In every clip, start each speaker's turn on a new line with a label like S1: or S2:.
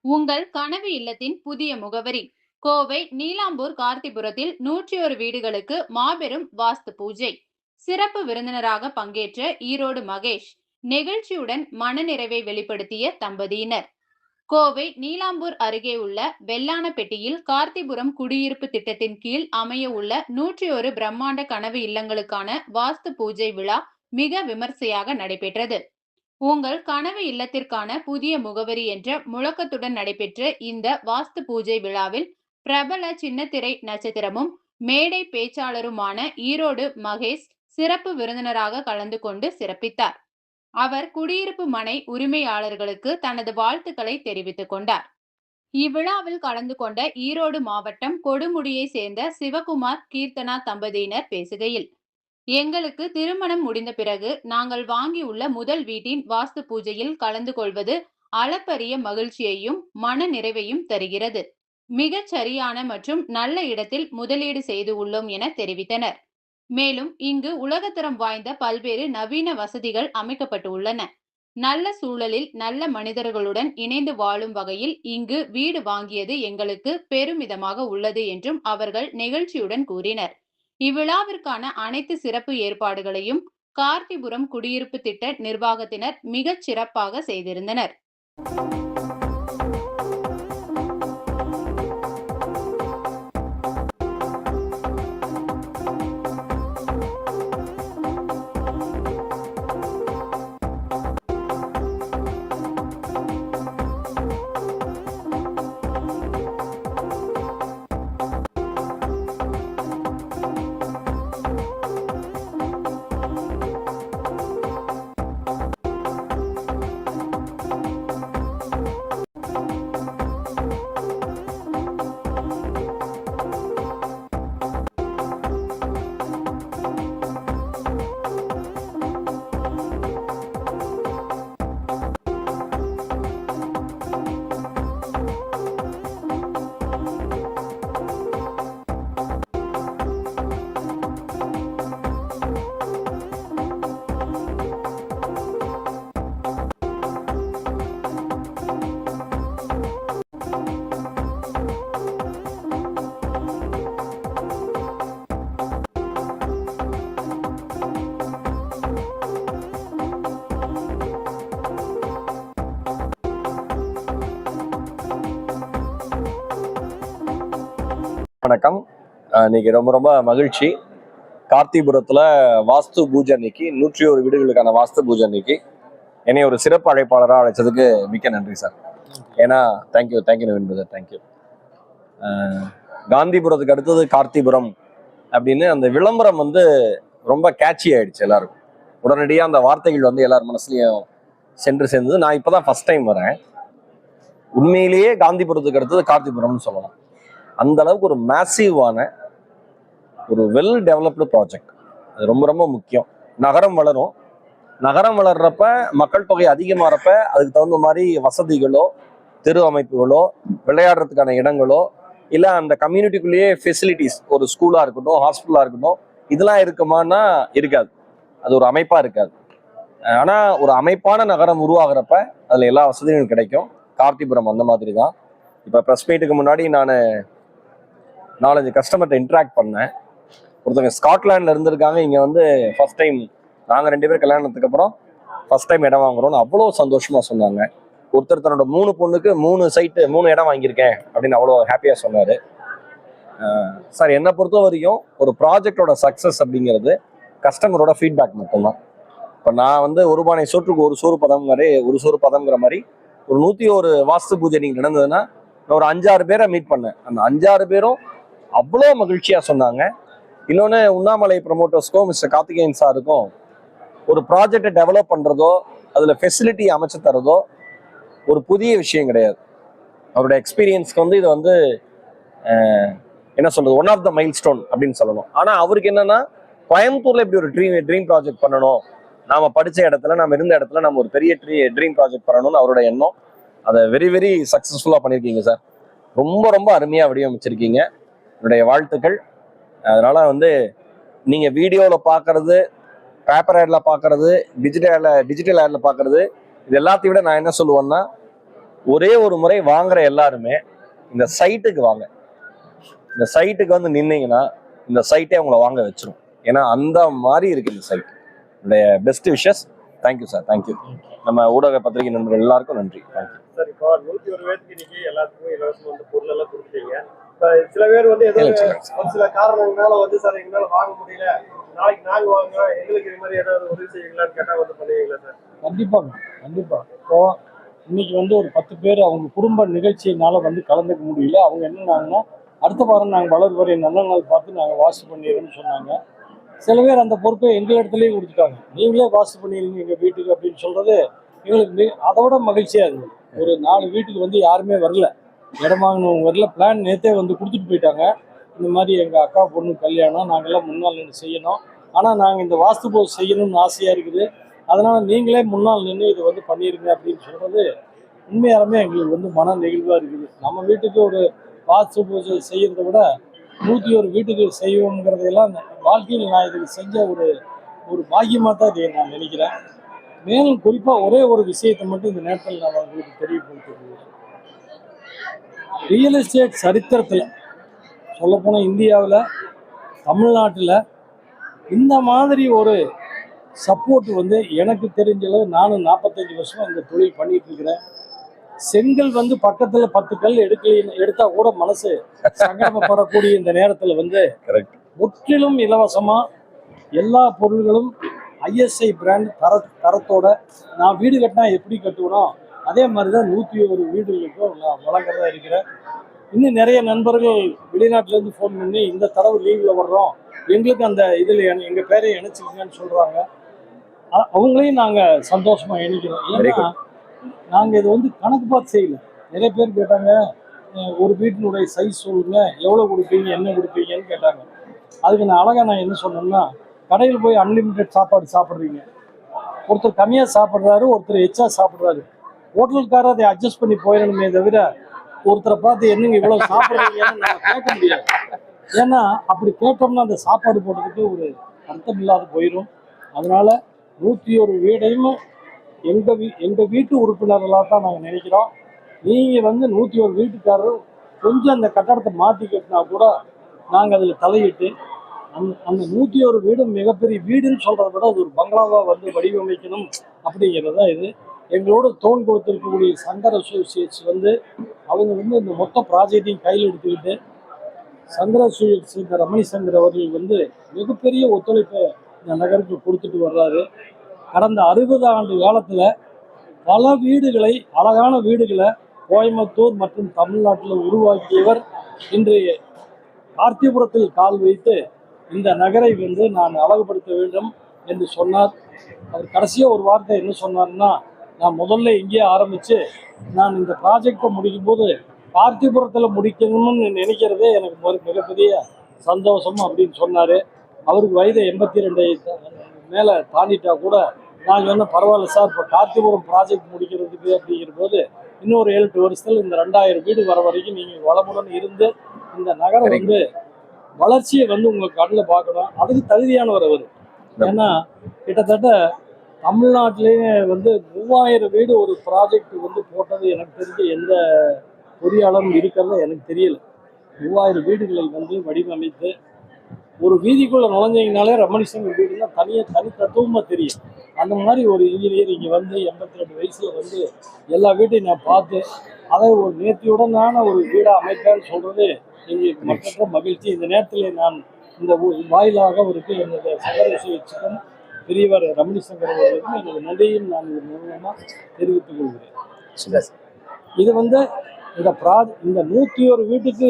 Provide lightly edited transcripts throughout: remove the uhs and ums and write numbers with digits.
S1: உங்கள் கனவு இல்லத்தின் புதிய முகவரி கோவை நீலாம்பூர் கார்த்திபுரத்தில் 101 வீடுகளுக்கு மாபெரும் வாஸ்து பூஜை. சிறப்பு விருந்தினராக பங்கேற்ற ஈரோடு மகேஷ். நெகிழ்ச்சியுடன் மனநிறைவை வெளிப்படுத்திய தம்பதியினர். கோவை நீலாம்பூர் அருகே உள்ள வெள்ளானப்பட்டியில் கார்த்திபுரம் குடியிருப்பு திட்டத்தின் கீழ் அமைய உள்ள 101 பிரம்மாண்ட கனவு இல்லங்களுக்கான வாஸ்து பூஜை விழா மிக விமர்சையாக நடைபெற்றது. உங்கள் கனவு இல்லத்திற்கான புதிய முகவரி என்ற முழக்கத்துடன் நடைபெற்ற இந்த வாஸ்து பூஜை விழாவில் பிரபல சின்னத்திரை நட்சத்திரமும் மேடை பேச்சாளருமான ஈரோடு மகேஷ் சிறப்பு விருந்தினராக கலந்து கொண்டு சிறப்பித்தார். அவர் குடியிருப்பு மனை உரிமையாளர்களுக்கு தனது வாழ்த்துக்களை தெரிவித்துக் கொண்டார். இவ்விழாவில் கலந்து கொண்ட ஈரோடு மாவட்டம் கொடுமுடியை சேர்ந்த சிவகுமார் கீர்த்தனா தம்பதியினர் பேசுகையில், எங்களுக்கு திருமணம் முடிந்த பிறகு நாங்கள் வாங்கியுள்ள முதல் வீட்டின் வாஸ்து பூஜையில் கலந்து கொள்வது அளப்பரிய மகிழ்ச்சியையும் மன நிறைவையும் தருகிறது. மிகச் சரியான மற்றும் நல்ல இடத்தில் முதலீடு செய்து உள்ளோம் என தெரிவித்தனர். மேலும் இங்கு உலகத்தரம் வாய்ந்த பல்வேறு நவீன வசதிகள் அமைக்கப்பட்டு உள்ளன. நல்ல சூழலில் நல்ல மனிதர்களுடன் இணைந்து வாழும் வகையில் இங்கு வீடு வாங்கியது எங்களுக்கு பெருமிதமாக உள்ளது என்றும் அவர்கள் நெகிழ்ச்சியுடன் கூறினர். இவ்விழாவிற்கான அனைத்து சிறப்பு ஏற்பாடுகளையும் கார்த்திபுரம் குடியிருப்பு திட்ட நிர்வாகத்தினர் மிகச் சிறப்பாக செய்திருந்தனர்.
S2: வணக்கம். இன்னைக்கு ரொம்ப ரொம்ப மகிழ்ச்சி. கார்த்திபுரத்தில் வாஸ்து பூஜை அன்னைக்கு 101 வீடுகளுக்கான வாஸ்து பூஜை அன்னைக்கு என்னை ஒரு சிறப்பு அழைப்பாளராக அழைச்சதுக்கு மிக்க நன்றி சார். ஏன்னா தேங்க்யூ நவீன் பிரதர், தேங்க்யூ. காந்திபுரத்துக்கு அடுத்தது கார்த்திபுரம் அப்படின்னு அந்த விளம்பரம் ரொம்ப கேட்சி ஆயிடுச்சு எல்லாருக்கும். உடனடியாக அந்த வார்த்தைகள் எல்லார் மனசுலையும் சென்று சேர்ந்தது. நான் இப்போதான் ஃபர்ஸ்ட் டைம் வரேன். உண்மையிலேயே காந்திபுரத்துக்கு அடுத்தது கார்த்திபுரம்னு சொல்லலாம். அந்த அளவுக்கு ஒரு மேசிவான ஒரு வெல் டெவலப்டு ப்ராஜெக்ட். அது ரொம்ப ரொம்ப முக்கியம். நகரம் வளரும். நகரம் வளர்றப்ப மக்கள் தொகை அதிகமாகறப்ப அதுக்கு தகுந்த மாதிரி வசதிகளோ தெரு அமைப்புகளோ விளையாடுறதுக்கான இடங்களோ இல்லை அந்த கம்யூனிட்டிக்குள்ளேயே ஃபெசிலிட்டிஸ், ஒரு ஸ்கூலாக இருக்கட்டும், ஹாஸ்பிட்டலாக இருக்கட்டும், இதெல்லாம் இருக்குமானா இருக்காது. அது ஒரு அமைப்பாக இருக்காது. ஆனால் ஒரு அமைப்பான நகரம் உருவாகிறப்ப அதில் எல்லா வசதிகளும் கிடைக்கும். கார்த்திபுரம் அந்த மாதிரி தான். இப்போ ப்ரெஸ் மீட்டுக்கு முன்னாடி நான் 4-5 கஸ்டமர்கிட்ட இன்ட்ராக்ட் பண்ணேன். ஒருத்தவங்க ஸ்காட்லாண்டில் இருந்திருக்காங்க. இங்கே ஃபர்ஸ்ட் டைம், நாங்கள் 2 பேர் கல்யாணத்துக்கு அப்புறம் ஃபர்ஸ்ட் டைம் இடம் வாங்குறோம்னு அவ்வளோ சந்தோஷமாக சொன்னாங்க. ஒருத்தர் தன்னோட 3 பொண்ணுக்கு 3 இடம் வாங்கியிருக்கேன் அப்படின்னு அவ்வளோ ஹாப்பியாக சொன்னார். சார், என்னை பொறுத்த வரைக்கும் ஒரு ப்ராஜெக்டோட சக்ஸஸ் அப்படிங்கிறது கஸ்டமரோட ஃபீட்பேக் மட்டும்தான். இப்போ நான் ஒரு பானை சோற்றுக்கு ஒரு சோறு பதங்கிற மாதிரி ஒரு 101 வாஸ்து பூஜை நீங்கள் நடந்ததுன்னா நான் ஒரு 5-6 பேரை மீட் பண்ணேன். அந்த 5-6 பேரும் அவ்வளோ மகிழ்ச்சியாக சொன்னாங்க. இன்னொன்று, உண்ணாமலை ப்ரமோட்டர்ஸ்க்கும் மிஸ்டர் கார்த்திகேயன் சாருக்கும் ஒரு ப்ராஜெக்டை டெவலப் பண்ணுறதோ அதில் ஃபெசிலிட்டி அமைச்சு தரதோ ஒரு புதிய விஷயம் கிடையாது. அவரோட எக்ஸ்பீரியன்ஸ்க்கு இது என்ன சொல்றது, one of the milestone அப்படின்னு சொல்லணும். ஆனால் அவருக்கு என்னன்னா, கோயம்புத்தூர்ல இப்படி ஒரு ட்ரீம் ப்ராஜெக்ட் பண்ணணும், நாம படித்த இடத்துல, நம்ம இருந்த இடத்துல நம்ம ஒரு பெரிய ட்ரீம் ப்ராஜெக்ட் பண்ணணும்னு அவரோட எண்ணம். அதை வெரி வெரி சக்ஸஸ்ஃபுல்லாக பண்ணியிருக்கீங்க சார். ரொம்ப ரொம்ப அருமையாக வடிவமைச்சிருக்கீங்க. என்னுடைய வாழ்த்துக்கள். அதனால நீங்கள் வீடியோவில் பார்க்கறது, பேப்பர் ஆடில் பார்க்கறது, டிஜிட்டல் ஆடில் பார்க்கறது, இது எல்லாத்தையும் விட நான் என்ன சொல்லுவேன்னா, ஒரே ஒரு முறை வாங்குற எல்லாருமே இந்த சைட்டுக்கு வாங்க. இந்த சைட்டுக்கு வந்து நின்னீங்கன்னா இந்த சைட்டே உங்களை வாங்க வச்சிரும். ஏன்னா அந்த மாதிரி இருக்கு இந்த side. Best wishes. Thank you sir, thank you. நம்ம ஊடக பத்திரிகை நண்பர்கள் எல்லாருக்கும் நன்றி. Thank you
S3: sir. இப்போ 101 பேருக்கு இன்னைக்கு எல்லாத்துக்கும் இலவசம் வந்து பொருள் எல்லாம் கொடுத்துட்டீங்க. இப்போ சில பேர் வந்து ஏதோ ஒரு சில காரணங்களால வந்து சார் எங்களால வாங்க முடியல, நாளைக்கு நாங்க வாங்குறோம், எங்களுக்கு இது மாதிரி ஏதாவது உதவி செய்வீங்களான்னு கேட்டா வந்து பண்ணுவீங்களா சார்?
S4: கண்டிப்பாங்க, கண்டிப்பா. இப்போ இன்னைக்கு வந்து ஒரு 10 பேர் அவங்க குடும்ப நிகழ்ச்சியினால வந்து கலந்துக்க முடியல. அவங்க என்னன்னாங்கன்னா, அடுத்த வாரம் நாங்கள் வளர்வரை நல்ல நாள் பார்த்து நாங்கள் வாஷ் பண்ணிடுறோம்னு சொன்னாங்க. சில பேர் அந்த பொறுப்பை எங்களிடத்துலேயே கொடுத்துட்டாங்க. நீங்களே வாஷ் பண்ணிடுங்க எங்கள் வீட்டுக்கு அப்படின்னு சொல்றது எங்களுக்கு அதோட மகிழ்ச்சியாக இருந்தது. ஒரு 4 வீட்டுக்கு வந்து யாருமே வரல, இடம் வாங்கினவங்க வரல. பிளான் நேற்றே வந்து கொடுத்துட்டு போயிட்டாங்க. இந்த மாதிரி எங்கள் அக்கா பொண்ணு கல்யாணம், நாங்கள்லாம் முன்னால் நின்று செய்யணும், ஆனால் நாங்கள் இந்த வாஸ்து பூஜை செய்யணும்னு ஆசையாக இருக்குது, அதனால் நீங்களே முன்னால் நின்று இதை வந்து பண்ணிடுங்க அப்படின்னு சொல்கிறது உண்மையாலுமே எங்களுக்கு வந்து மன நெகிழ்வாக இருக்குது. நம்ம வீட்டுக்கு ஒரு வாஸ்து பூஜை செய்கிறத விட 101 வீட்டுக்கு செய்வோங்கிறதையெல்லாம் வாழ்க்கையில் நான் இதுக்கு செஞ்ச ஒரு ஒரு பாக்கியமாக தான் இதை நான் நினைக்கிறேன். மேலும் குறிப்பாக ஒரே ஒரு விஷயத்தை மட்டும் இந்த நேரத்தில் நான் உங்களுக்கு தெரியப்படுத்துகிறேன். ரியல் எஸ்டேட் சரித்திரத்தில் சொல்லப்போனால் இந்தியாவில், தமிழ்நாட்டில் இந்த மாதிரி ஒரு சப்போர்ட் வந்து எனக்கு தெரிஞ்சளவு நானும் 45 வருஷமாக இந்த தொழில் பண்ணிட்டு இருக்கிறேன். செங்கல் வந்து பக்கத்தில் 10 கல் எடுத்தா கூட மனசு சங்கடப்படக்கூடிய இந்த நேரத்தில் வந்து முற்றிலும் இலவசமாக எல்லா பொருள்களும் ஐஎஸ்ஐ பிராண்ட் தரத்தோட நான் வீடு கட்டினா எப்படி கட்டுவனோ அதே மாதிரி தான் 101 வீடுகளுக்கும் நான் வழங்குறதா இருக்கிறேன். இன்னும் நிறைய நண்பர்கள் வெளிநாட்டிலேருந்து ஃபோன் பண்ணி இந்த தடவை லீவில் வர்றோம், எங்களுக்கு அந்த இதில் எங்கள் பேரையும் இணைச்சிக்கங்கன்னு சொல்கிறாங்க. அவங்களையும் நாங்கள் சந்தோஷமாக இணைக்கிறோம். ஏன்னா நாங்கள் இது வந்து கணக்கு பார்த்து செய்யலை. நிறைய பேர் கேட்டாங்க, ஒரு வீட்டினுடைய சைஸ் சொல்லுங்க, எவ்வளோ கொடுப்பீங்க, என்ன கொடுப்பீங்கன்னு கேட்டாங்க. அதுக்கு நான் என்ன சொன்னேன்னா, கடையில் போய் அன்லிமிட்டெட் சாப்பாடு சாப்பிட்றீங்க, ஒருத்தர் கம்மியாக சாப்பிட்றாரு, ஒருத்தர் எச்சா சாப்பிட்றாரு, ஹோட்டலுக்காரர் அதை அட்ஜஸ்ட் பண்ணி போயிடணுமே தவிர ஒருத்தரை பார்த்து என்னங்க இவ்வளோ சாப்பிட்றீங்கன்னு நம்ம கேட்க முடியாது. ஏன்னா அப்படி கேட்டோம்னா அந்த சாப்பாடு போடுறதுக்கு ஒரு அர்த்தம் இல்லாத போயிடும். அதனால 101 வீடையும் எங்கள் வீட்டு உறுப்பினர்களாக தான் நாங்கள் நினைக்கிறோம். நீங்கள் வந்து 101 வீட்டுக்காரரும் கொஞ்சம் அந்த கட்டடத்தை மாற்றி கட்டினா கூட நாங்கள் அதில் தலையிட்டு அந்த 101 வீடும் மிகப்பெரிய வீடுன்னு சொல்கிறத விட அது ஒரு பங்களாவாக வந்து வடிவமைக்கணும் அப்படிங்கிறது தான் இது. எங்களோட தோல் கொடுத்துருக்கக்கூடிய சங்கர் அசோசியேட்ஸ் வந்து அவங்க வந்து இந்த மொத்த ப்ராஜெக்டையும் கையில் எடுத்துக்கிட்டு, சங்கர் அசோசியேட்ஸ் இந்த ரமணி சங்கர் அவர்கள் வந்து மிகப்பெரிய ஒத்துழைப்பை இந்த நகருக்கு கொடுத்துட்டு வர்றாரு. கடந்த 60 ஆண்டு காலத்தில் பல வீடுகளை, அழகான வீடுகளை கோயம்புத்தூர் மற்றும் தமிழ்நாட்டில் உருவாக்கியவர் இன்று கார்த்திபுரத்தில் கால் வைத்து இந்த நகரை வந்து நான் அழகுபடுத்த வேண்டும் என்று சொன்னார். அவர் கடைசியாக ஒரு வார்த்தை என்ன சொன்னார்னா, நான் முதல்ல இங்கேயே ஆரம்பித்து நான் இந்த ப்ராஜெக்டை முடிக்கும் போது கார்த்திபுரத்தில் முடிக்கணும்னு நினைக்கிறதே எனக்கு மிகப்பெரிய சந்தோஷம் அப்படின்னு சொன்னார். அவருக்கு வயது 82 மேலே தாண்டிட்டா கூட நான் சொன்னேன், பரவாயில்ல சார், இப்போ கார்த்திபுரம் ப்ராஜெக்ட் முடிக்கிறதுக்கு அப்படிங்கிற போது இன்னொரு 7-8 வருஷத்தில் இந்த 2000 வீடு வர வரைக்கும் நீங்கள் வளமுடன் இருந்து இந்த நகரம் வந்து வளர்ச்சியை வந்து உங்கள் கண்ணில் பார்க்கணும். அதுக்கு தகுதியானவர் அவர். ஏன்னா கிட்டத்தட்ட தமிழ்நாட்டிலேயே வந்து 3000 வீடு ஒரு ப்ராஜெக்ட் வந்து போட்டது எனக்கு தெரிஞ்சு எந்த பொறியாளரும் இருக்கிறத எனக்கு தெரியல. 3000 வீடுகளை வந்து வடிவமைத்து ஒரு வீதிக்குள்ளே நுழைஞ்சிங்கனாலே ரமணி சங்கர் வீடுனா தனித்தத்துவமாக தெரியும். அந்த மாதிரி ஒரு இன்ஜினியர் இங்கே வந்து 82 வயசில் வந்து எல்லா வீட்டையும் நான் பார்த்து அதை ஒரு நேர்த்தியுடனான ஒரு வீடாக அமைப்பேன்னு சொல்கிறது எங்களுக்கு மற்ற மகிழ்ச்சி. இந்த நேரத்தில் நான் இந்த வாயிலாக அவருக்கு என்னுடைய சங்கர் அசோசியேட்ஸுக்கும் பெரியவர் ரமணி சங்கர் அவர்களுக்கும் என்னுடைய நன்றியும் நான் இது மூலமாக தெரிவித்துக் கொள்கிறேன். இது வந்து இந்த 101 வீட்டுக்கு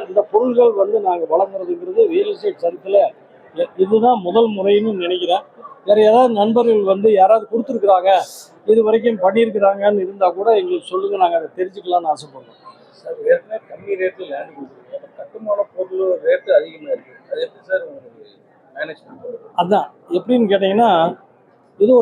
S4: இந்த பொருள்கள் வந்து நாங்கள் வழங்குறதுங்கிறது ரியல் எஸ்டேட் சரித்தில் இதுதான் முதல் முறைன்னு நினைக்கிறேன். வேறு ஏதாவது நண்பர்கள் வந்து யாராவது கொடுத்துருக்குறாங்க, இது வரைக்கும் பண்ணியிருக்கிறாங்கன்னு இருந்தால் கூட எங்களுக்கு சொல்லுங்கள், நாங்கள் அதை தெரிஞ்சுக்கலாம்னு ஆசைப்படுறோம்.
S3: சார், ஏற்கனவே கம்மி ரேட்டில் லேண்ட் கொடுத்துருக்கோம், கட்டுமான பொருள் ரேட்டு அதிகமாக இருக்குது, அது எப்படி சார் உங்களுக்கு மேனேஜ் பண்ணுறது?
S4: அதுதான் எப்படின்னு கேட்டிங்கன்னா, இது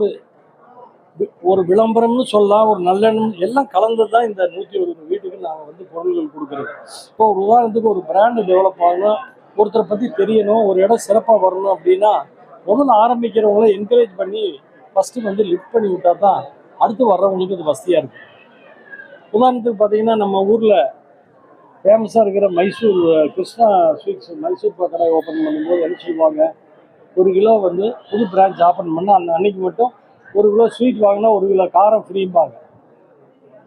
S4: ஒரு விளம்பரம்னு சொல்லலாம், ஒரு நல்லெண்ணம் எல்லாம் கலந்து தான் இந்த 101 வீட்டுக்கு நாங்கள் வந்து பொருள்கள் கொடுக்குறோம். இப்போ ஒரு உதாரணத்துக்கு ஒரு பிராண்டு டெவலப் ஆகணும், ஒருத்தரை பற்றி தெரியணும், ஒரு இடம் சிறப்பாக வரணும் அப்படின்னா முதல்ல ஆரம்பிக்கிறவங்கள என்கரேஜ் பண்ணி ஃபஸ்ட்டு வந்து லிஃப்ட் பண்ணி விட்டால் தான் அடுத்து வர்றவங்களுக்கு அது வசதியாக இருக்கும். உதாரணத்துக்கு பார்த்தீங்கன்னா நம்ம ஊரில் ஃபேமஸாக இருக்கிற மைசூர் கிருஷ்ணா ஸ்வீட்ஸ் மைசூர் பாக்கு கடை ஓப்பன் பண்ணும்போது என்ன சொல்லுவாங்க, 1 கிலோ வந்து புது பிரான்ச் ஓப்பன் பண்ணால் அந்த அன்னைக்கு மட்டும் 1 கிலோ ஸ்வீட் வாங்கினா 1 கிலோ காரம் ஃப்ரீம்பாங்க.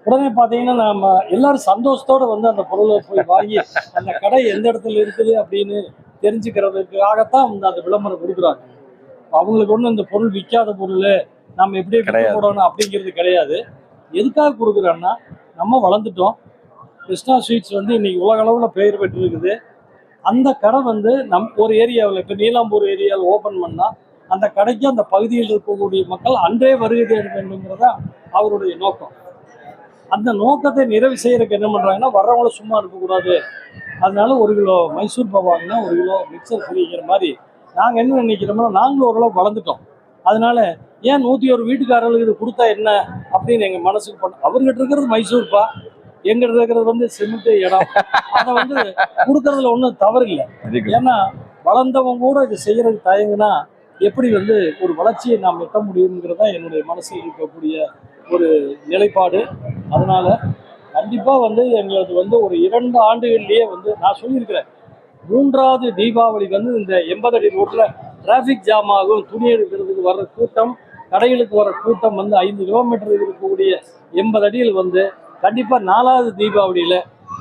S4: உடனே பார்த்தீங்கன்னா நம்ம எல்லாரும் சந்தோஷத்தோடு வந்து அந்த பொருளை போய் வாங்கி அந்த கடை எந்த இடத்துல இருக்குது அப்படின்னு தெரிஞ்சுக்கிறதுக்காகத்தான் வந்து அந்த விளம்பரம் கொடுக்குறாங்க. அவங்களுக்கு ஒன்றும் இந்த பொருள் விற்காத பொருள் நம்ம எப்படியே விற்க
S2: கிடையாது.
S4: போடணும் அப்படிங்கிறது கிடையாது. எதுக்காக கொடுக்குறோன்னா, நம்ம வளர்ந்துட்டோம். கிருஷ்ணா ஸ்வீட்ஸ் வந்து இன்னைக்கு உலக அளவில் பெயர் பெற்றிருக்குது. அந்த கடை வந்து ஒரு ஏரியாவில் இப்போ நீலாம்பூர் ஏரியாவில் ஓப்பன் பண்ணால் அந்த கடைக்கு அந்த பகுதியில் இருக்கக்கூடிய மக்கள் அன்றே வருகை தேட வேண்டுங்கிறதா அவருடைய நோக்கம். அந்த நோக்கத்தை நிறைவு செய்யறதுக்கு என்ன பண்ணுறாங்கன்னா, வர்றவங்களும் சும்மா இருக்கக்கூடாது, அதனால 1 கிலோ மைசூர் பாக்கு வாங்கினா 1 கிலோ மிக்சர் ஃப்ரீங்கிற மாதிரி நாங்கள் என்ன நினைக்கிறோம்னா, நாங்களும் ஓரளவு வளர்ந்துட்டோம். அதனால ஏன் 101 வீட்டுக்காரர்களுக்கு இது கொடுத்தா என்ன அப்படின்னு எங்கள் மனசுக்கு பண்ண. அவர்கிட்ட இருக்கிறது மைசூர்பா, எங்கிட்ட இருக்கிறது வந்து சிமெண்ட் இடம். அதை வந்து கொடுக்கறதுல ஒன்றும் தவறு இல்லை. ஏன்னா வளர்ந்தவங்க கூட இது செய்யறதுக்கு தயங்குனா எப்படி வந்து ஒரு வளர்ச்சியை நாம் எட்ட முடியுங்கிறதா என்னுடைய மனசில் இருக்கக்கூடிய ஒரு நிலைப்பாடு. அதனால கண்டிப்பாக வந்து எங்களுக்கு வந்து ஒரு 2 ஆண்டுகள்லேயே வந்து நான் சொல்லியிருக்கிறேன், 3வது தீபாவளி வந்து இந்த 80 அடி ரோட்டில் டிராஃபிக் ஜாம் ஆகும், துணி எடுக்கிறதுக்கு வர்ற கூட்டம், கடைகளுக்கு வர கூட்டம் வந்து 5 கிலோமீட்டர் இருக்கக்கூடிய 80 அடியில் வந்து கண்டிப்பாக 4வது தீபாவளியில்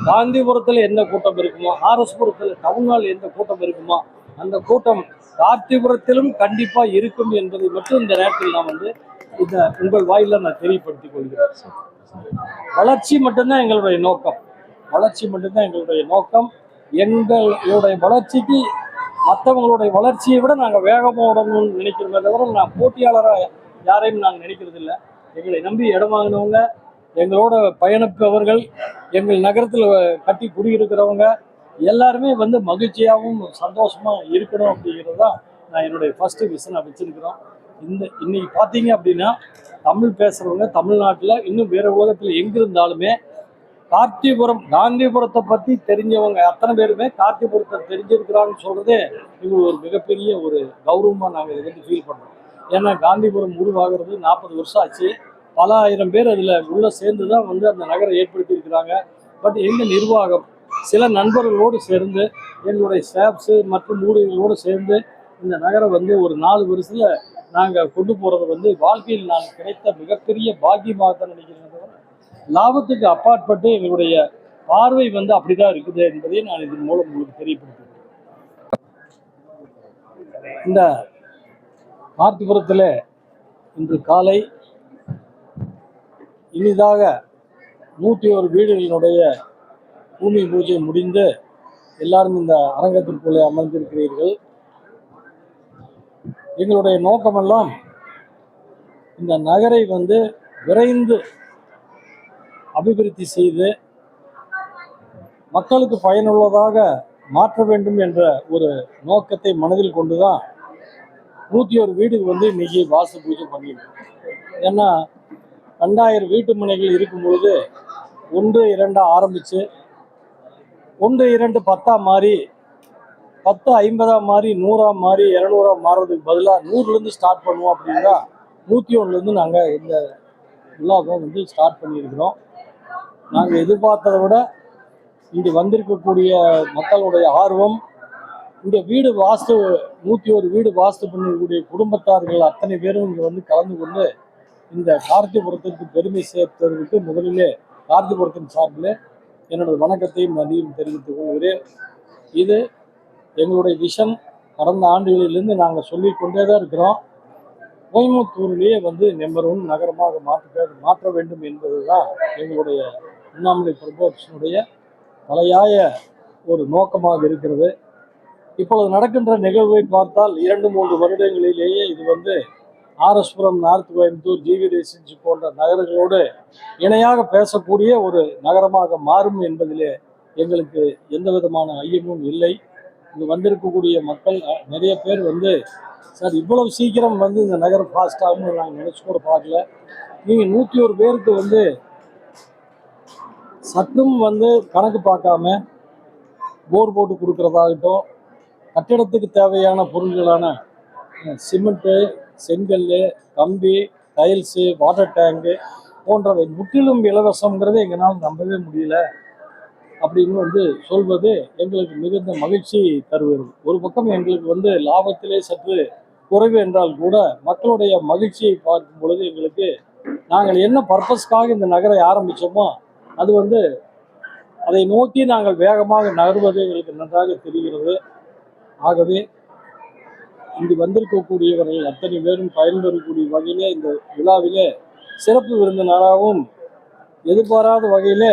S4: காந்திபுரத்தில் எந்த கூட்டம் இருக்குமோ, ஆர்எஸ்புரத்தில் டவுனால் எந்த கூட்டம் இருக்குமோ அந்த கூட்டம் காந்திபுரத்திலும் கண்டிப்பாக இருக்கும் என்பதை மட்டும் இந்த நேரத்தில் நான் வந்து இந்த உங்கள் வாயில நான் தெரியப்படுத்திக் கொள்கிறேன். வளர்ச்சி மட்டும்தான் எங்களுடைய நோக்கம். வளர்ச்சி மட்டும்தான் எங்களுடைய நோக்கம். எங்களுடைய வளர்ச்சிக்கு மற்றவங்களுடைய வளர்ச்சியை விட நாங்கள் வேகமாக ஓடணும்னு நினைக்கிறோமே தவிர நான் போட்டியாளராக யாரையும் நாங்கள் நினைக்கிறது இல்லை. எங்களை நம்பி இடம் வாங்கினவங்க, எங்களோட பயணிப்பவர்கள், எங்கள் நகரத்தில் கட்டி குடியிருக்கிறவங்க எல்லாருமே வந்து மகிழ்ச்சியாகவும் சந்தோஷமாக இருக்கணும் அப்படிங்கிறது தான் நான் என்னுடைய ஃபஸ்ட்டு விஷனாக வச்சுருக்கிறோம். இன்னைக்கு பார்த்தீங்க அப்படின்னா, தமிழ் பேசுகிறவங்க தமிழ்நாட்டில் இன்னும் வேறு உலகத்தில் எங்கிருந்தாலுமே காந்திபுரத்தை பற்றி தெரிஞ்சவங்க அத்தனை பேருமே காந்திபுரத்தை தெரிஞ்சிருக்கிறாங்கன்னு சொல்கிறதே எங்களுக்கு ஒரு மிகப்பெரிய ஒரு கௌரவமாக நாங்கள் இதை வந்து ஃபீல் பண்ணுறோம். ஏன்னா காந்திபுரம் உருவாகிறது 40 வருஷம் ஆச்சு. பல ஆயிரம் பேர் அதில் உள்ளே சேர்ந்து தான் வந்து அந்த நகரை ஏற்படுத்தியிருக்கிறாங்க. பட் எங்கள் நிர்வாகம் சில நண்பர்களோடு சேர்ந்து, எங்களுடைய ஸ்டாஃப்ஸு மற்றும் ஊழியர்களோடு சேர்ந்து இந்த நகரை வந்து ஒரு 4 வருஷத்தில் நாங்கள் கொண்டு போகிறது வந்து வாழ்க்கையில் நான் கிடைத்த மிகப்பெரிய பாக்கியமாக தான் நினைக்கிறேன். லாபத்துக்கு அப்பாற்பட்டு எங்களுடைய பார்வை வந்து அப்படிதான் இருக்குது என்பதை நான் இதன் மூலம் உங்களுக்கு தெரியப்படுத்துகிறேன். இந்த காந்திபுரத்தில் இன்று காலை இனிதாக 101 வீடுகளினுடைய பூமி பூஜை முடிந்து எல்லாரும் இந்த அரங்கத்திற்குள்ளே அமர்ந்திருக்கிறீர்கள். எங்களுடைய நோக்கமெல்லாம் இந்த நகரை வந்து விரைந்து அபிவிருத்தி செய்து மக்களுக்கு பயனுள்ளதாக மாற்ற வேண்டும் என்ற ஒரு நோக்கத்தை மனதில் கொண்டுதான் 101 வீடுக்கு வந்து இன்னைக்கு வாஸ்து பூஜை பண்ணியிருக்கோம். ஏன்னா 2000 வீட்டு மனைகள் இருக்கும்பொழுது 1, 2 ஆரம்பித்து 1, 2 10 மாறி 10 50 மாறி 100 மாறி 200 மாறுறதுக்கு பதிலாக 100லேருந்து ஸ்டார்ட் பண்ணுவோம் அப்படின்னா 101லேருந்து நாங்கள் இந்த விழாவை வந்து ஸ்டார்ட் பண்ணியிருக்கிறோம். நாங்கள் எதிர்பார்த்ததை விட இங்கே வந்திருக்கக்கூடிய மக்களுடைய ஆர்வம், இந்த வீடு வாஸ்து 101 வீடு வாஸ்து பண்ணக்கூடிய குடும்பத்தார்கள் அத்தனை பேரும் இங்கே வந்து கலந்து கொண்டு இந்த காந்திபுரத்திற்கு பெருமை சேர்த்ததற்கு முதலிலே காந்திபுரத்தின் சார்பில் என்னோட வணக்கத்தையும் நன்றியும் தெரிவித்துக் கொள்கிறேன். இது எங்களுடைய விஷன். கடந்த ஆண்டுகளிலிருந்து நாங்கள் சொல்லிக்கொண்டே தான் இருக்கிறோம். கோயம்புத்தூரிலேயே வந்து நம்பர் 1 நகரமாக மாற்ற வேண்டும் என்பது தான் எங்களுடைய உண்ணாமலை ப்ரொபோஷனுடைய தலையாய ஒரு நோக்கமாக இருக்கிறது. இப்பொழுது நடக்கின்ற நிகழ்வை பார்த்தால் 2-3 வருடங்களிலேயே இது வந்து RS Puram, North Coimbatore, GV Residency போன்ற நகரங்களோடு இணையாக பேசக்கூடிய ஒரு நகரமாக மாறும் என்பதிலே எங்களுக்கு எந்த விதமான ஐயமும் இல்லை. இங்கு வந்திருக்கக்கூடிய மக்கள் நிறைய பேர் வந்து, சார் இவ்வளவு சீக்கிரம் வந்து இந்த நகரம் ஃபாஸ்டாகும்னு நாங்கள் நினச்சி கூட பார்க்கல. நீங்கள் 101 பேருக்கு வந்து சற்றும் வந்து கணக்கு பார்க்காம போர் போட்டு கொடுக்குறதாகட்டும், கட்டிடத்துக்கு தேவையான பொருள்களான சிமெண்ட்டு, செங்கல், கம்பி, டைல்ஸு, வாட்டர் டேங்கு போன்றவை முற்றிலும் இலவசம்ங்கிறதை எங்களால் நம்பவே முடியல அப்படின்னு சொல்வது எங்களுக்கு மிகுந்த மகிழ்ச்சி தருகிறது. ஒரு பக்கம் எங்களுக்கு லாபத்திலே சற்று குறைவு என்றால் கூட மக்களுடைய மகிழ்ச்சியை பார்க்கும் பொழுது எங்களுக்கு நாங்கள் என்ன பர்பஸ்க்காக இந்த நகரை ஆரம்பித்தோமோ அது அதை நோக்கி நாங்கள் வேகமாக நகர்வது எங்களுக்கு நன்றாக தெரிகிறது. ஆகவே இங்கு வந்திருக்கக்கூடியவர்கள் அத்தனை பேரும் பயன்பெறக்கூடிய வகையிலே இந்த விழாவிலே சிறப்பு விருந்தினராகவும் எதிர்பாராத வகையிலே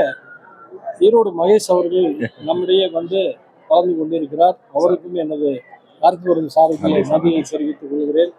S4: ஈரோடு மகேஷ் அவர்கள் நம்மிடையே கலந்து கொண்டிருக்கிறார். அவருக்கும் எனது கார்த்திபுரம் சார்பில் நன்றியை தெரிவித்துக் கொள்கிறேன்.